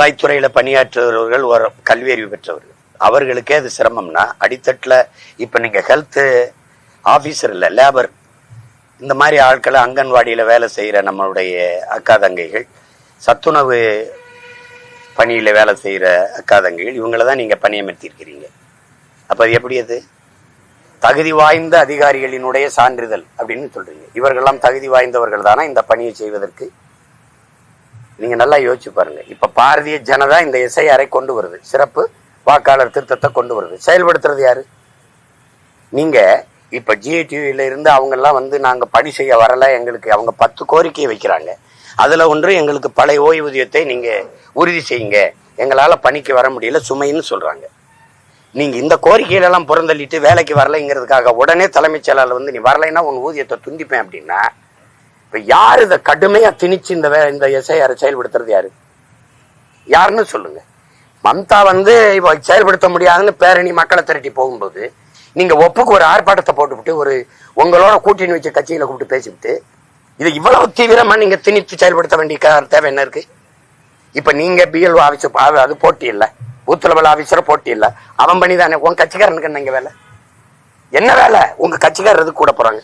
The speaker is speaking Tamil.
வருவாய்த்துறையில பணியாற்றுபவர்கள் ஒரு கல்வி அறிவு பெற்றவர்கள், அவர்களுக்கே அது சிரமம்னா அடித்தட்டுல இப்ப நீங்க ஹெல்த் ஆபீசர் இல்ல லேபர் இந்த மாதிரி ஆட்களை அங்கன்வாடியில வேலை செய்யற நம்மளுடைய அக்கா தங்கைகள், சத்துணவு பணியில வேலை செய்யற அக்கா தங்கைகள், இவங்களதான் நீங்க பணியமர்த்திருக்கிறீங்க. அப்ப அது எப்படி? அது தகுதி வாய்ந்த அதிகாரிகளினுடைய சான்றிதழ் அப்படின்னு சொல்றீங்க. இவர்களெல்லாம் தகுதி வாய்ந்தவர்கள் தானா இந்த பணியை செய்வதற்கு? நீங்க நல்லா யோசிச்சு பாருங்க. இப்ப பாரதிய ஜனதா இந்த எஸ்ஐஆரை கொண்டு வருது, சிறப்பு வாக்காளர் திருத்தத்தை கொண்டு வருது. செயல்படுத்துறது யாரு? நீங்க இப்ப ஜிஐடிவில இருந்து அவங்க எல்லாம் நாங்க பணி செய்ய வரல, எங்களுக்கு அவங்க 10 கோரிக்கையை வைக்கிறாங்க. அதுல ஒன்று, எங்களுக்கு பழைய ஓய்வூதியத்தை நீங்க உறுதி செய்யுங்க, எங்களால பணிக்கு வர முடியல, சுமைன்னு சொல்றாங்க. நீங்க இந்த கோரிக்கையில எல்லாம் புறந்தள்ளிட்டு வேலைக்கு வரலைங்கிறதுக்காக உடனே தலைமைச் செயலாளர் நீ வரலைன்னா உன் ஊதியத்தை துண்டிப்பேன் அப்படின்னா, இப்ப யாரு இதை கடுமையா திணிச்சு இந்த எஸ்ஐஆரை செயல்படுத்துறது யாரு? யாருன்னு சொல்லுங்க. மம்தா இப்ப செயல்படுத்த முடியாதுன்னு பேரணி மக்களை திரட்டி போகும்போது நீங்க ஒப்புக்கு ஒரு ஆர்ப்பாட்டத்தை போட்டுவிட்டு ஒரு உங்களோட கூட்டணி வச்ச கட்சியில கூப்பிட்டு பேசிவிட்டு இதை இவ்வளவு தீவிரமா நீங்க திணித்து செயல்படுத்த வேண்டிய தேவை என்ன இருக்கு? இப்ப நீங்க பிஎல்ஓ ஆபீசர் அது போட்டி இல்ல, பூத் லெவல் ஆபீசர் போட்டி இல்ல, அவன் பண்ணிதானே. உங்க கட்சிக்காரனுக்கு என்ன வேலை? என்ன வேலை? உங்க கட்சிக்காரர் கூட போறாங்க.